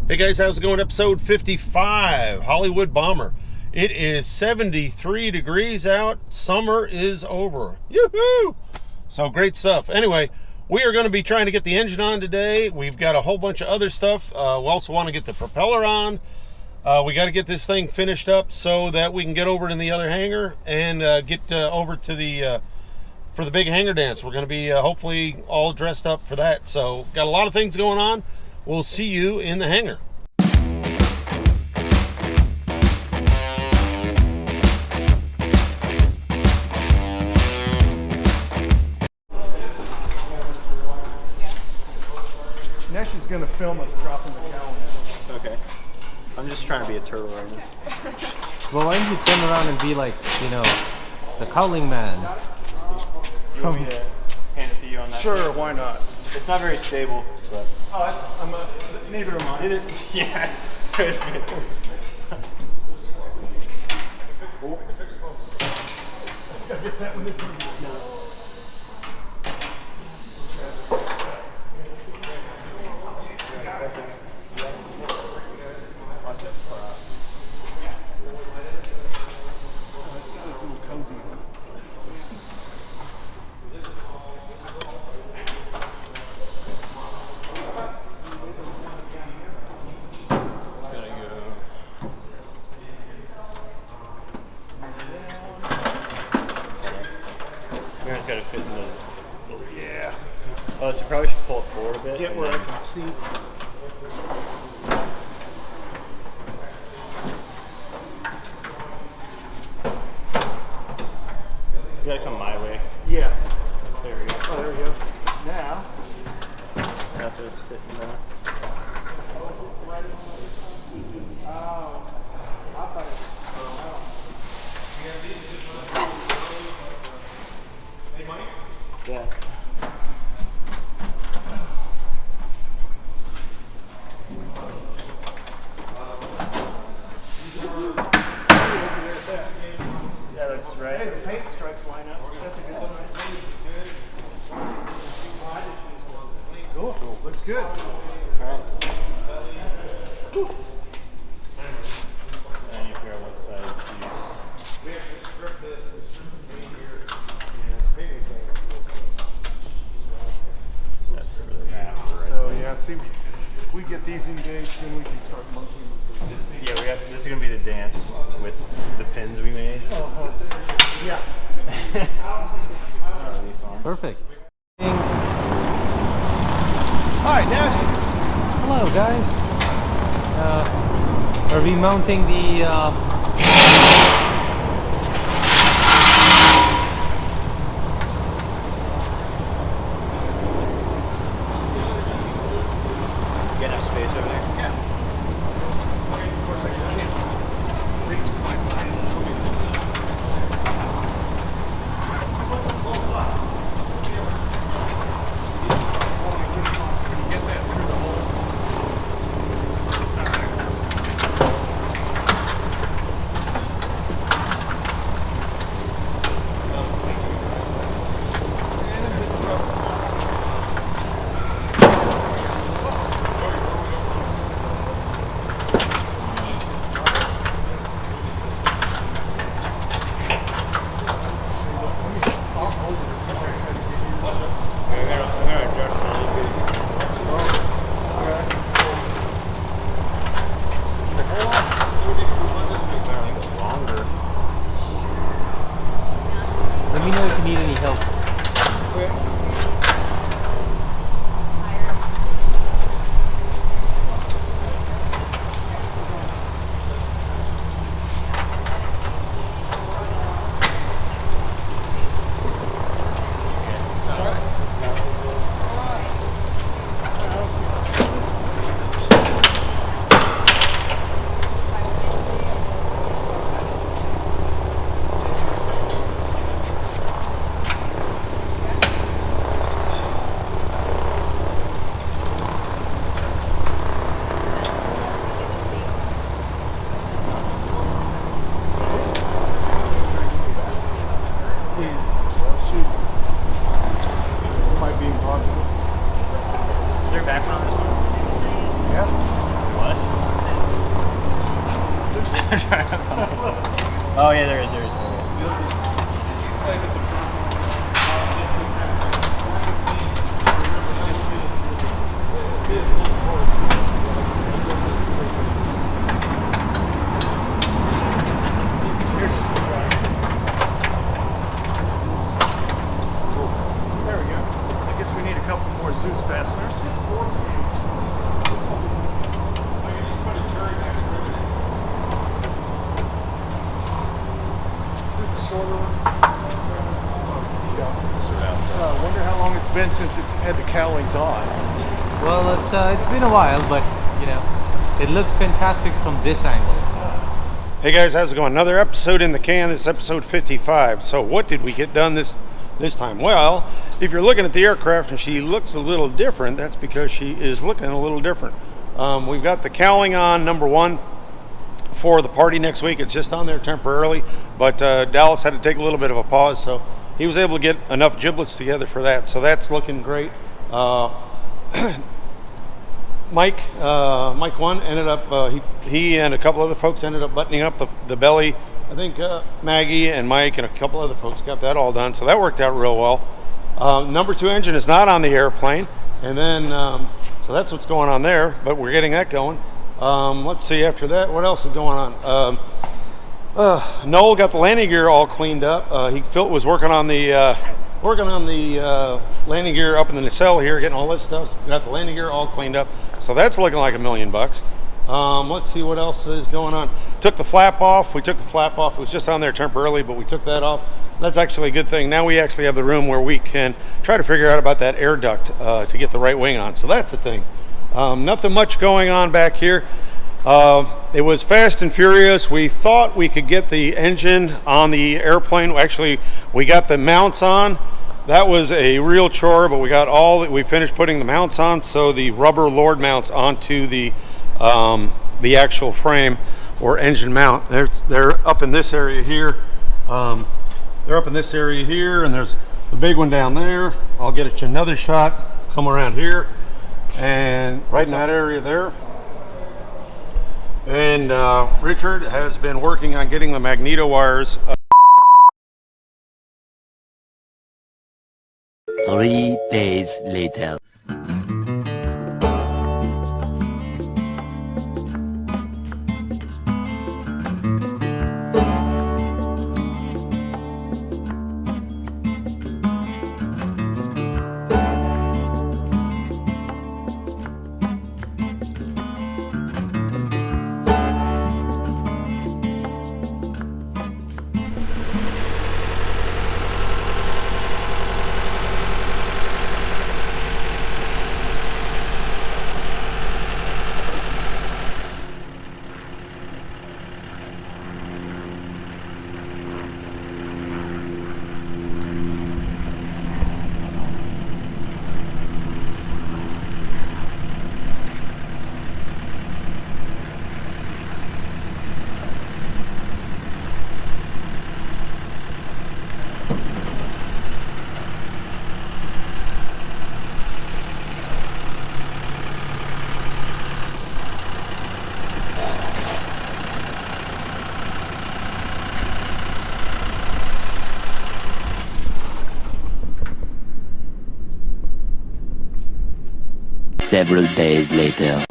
Hey guys, how's it going? Episode 55, Hollywood Bomber. It is 73 degrees out. Summer is over. Yoo-hoo! So great stuff. Anyway, we are going to be trying to get the engine on today. We've got a whole bunch of other stuff. We also want to get the propeller on. We got to get this thing finished up so that we can get over in the other hangar and get over to the for the big hangar dance. We're going to be hopefully all dressed up for that. So got a lot of things going on. We'll see you in the hangar. Nesh is going to film us dropping the cow. Okay. I'm just trying to be a turtle right now. Well, why don't you turn around and be like, you know, the cowling man? You want me to hand it to you on that? Sure, why not? It's not very stable, but... Oh, neither am I. Neither... Yeah. So it's good. I guess that one isn't. No. It's got to fit in those. Yeah. Oh, so you probably should pull it forward a bit. Get where I can see. You gotta come my way. Yeah. There we go. Oh, there we go. Now. That's what it's sitting there. Yeah. Yeah, that's right. Hey, the paint stripes line up. That's a good sign. Cool. Looks good. Alright. And you figure out what size to use. That's really right. So, yeah, see, if we get these engaged, then we can start monkeying with these. Yeah, this is gonna be the dance with the pins we made. Yeah. That'll be fun. Perfect. Hi, Nash. Hello, guys. Are we mounting the... You got enough space over there? Yeah. Of course, I can't reach quite high. Get that through the hole. I'm trying to find it. Oh yeah, there is. You'll just play with the There we go. I guess we need a couple more Zeus fasteners. Shorter ones. I wonder how long it's been since it's had the cowlings on. Well, it's been a while, but you know, it looks fantastic from this angle. Hey guys, how's it going? Another episode in the can. It's episode 55. So what did we get done this time? Well, if you're looking at the aircraft and she looks a little different, that's because she is looking a little different. We've got the cowling on, number one, for the party next week. It's just on there temporarily, but Dallas had to take a little bit of a pause, so he was able to get enough giblets together for that. So that's looking great. Mike one ended up, he and a couple other folks ended up buttoning up the belly. I think Maggie and Mike and a couple other folks got that all done, so that worked out real well. Number two engine is not on the airplane, and then so that's what's going on there, but we're getting that going. Let's see, after that, what else is going on? Noel got the landing gear all cleaned up. Phil was working on the landing gear up in the nacelle here, getting all this stuff. Got the landing gear all cleaned up, so that's looking like $1 million. Let's see what else is going on. Took the flap off. We took the flap off. It was just on there temporarily, but we took that off. That's actually a good thing. Now we actually have the room where we can try to figure out about that air duct to get the right wing on. So that's the thing. Nothing much going on back here. It was fast and furious. We thought we could get the engine on the airplane. Actually, we got the mounts on. That was a real chore, but we finished putting the mounts on, so the rubber Lord mounts onto the actual frame or engine mount. They're up in this area here. They're up in this area here, and there's the big one down there. I'll get you another shot. Come around here. And right in that area there. And Richard has been working on getting the magneto wires. 3 days later. Several days later.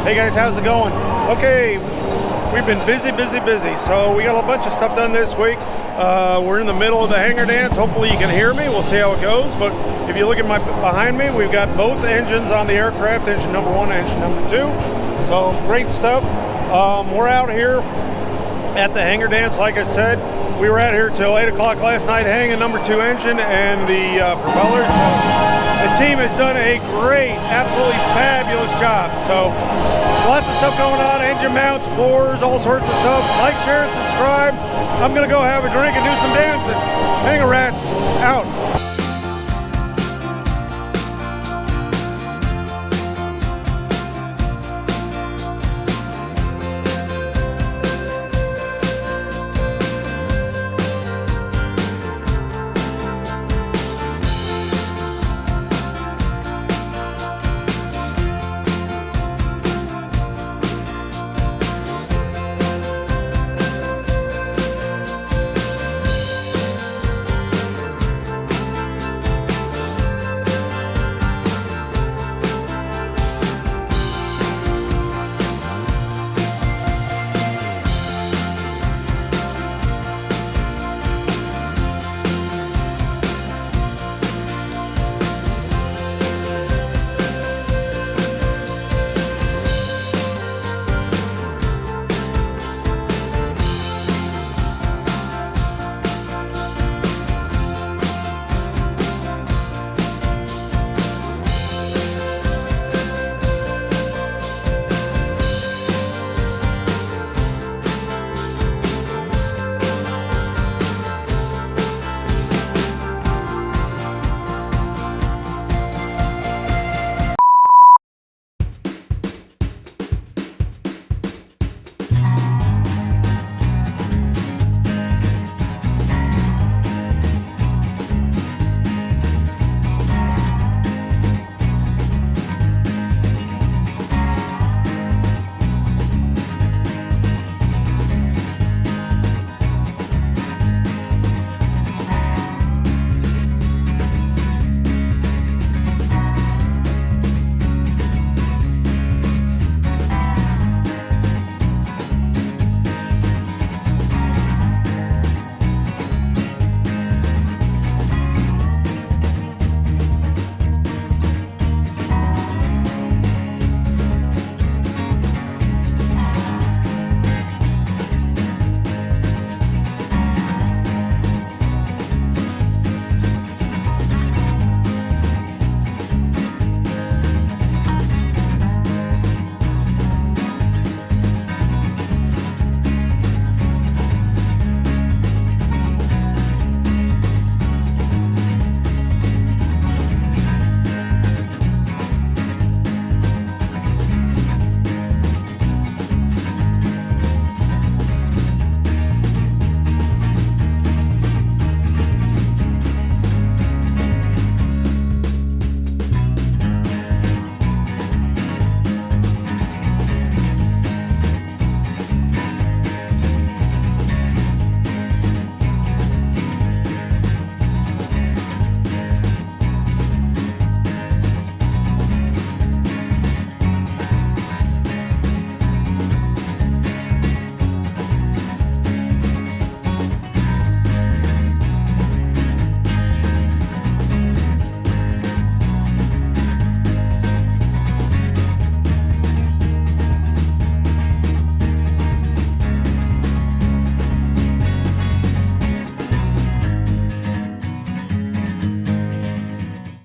Hey guys, how's it going? Okay, we've been busy. So we got a bunch of stuff done this week. We're in the middle of the hangar dance. Hopefully you can hear me. We'll see how it goes. But if you look at behind me, we've got both engines on the aircraft, engine number 1 and engine number 2. So great stuff. We're out here at the hangar dance. Like I said, we were out here till 8 o'clock last night hanging number 2 engine and the propellers. So the team has done a great, absolutely fabulous job. So lots of stuff going on, engine mounts, floors, all sorts of stuff. Like, share, and subscribe. I'm gonna go have a drink and do some dancing. HangaRatz out.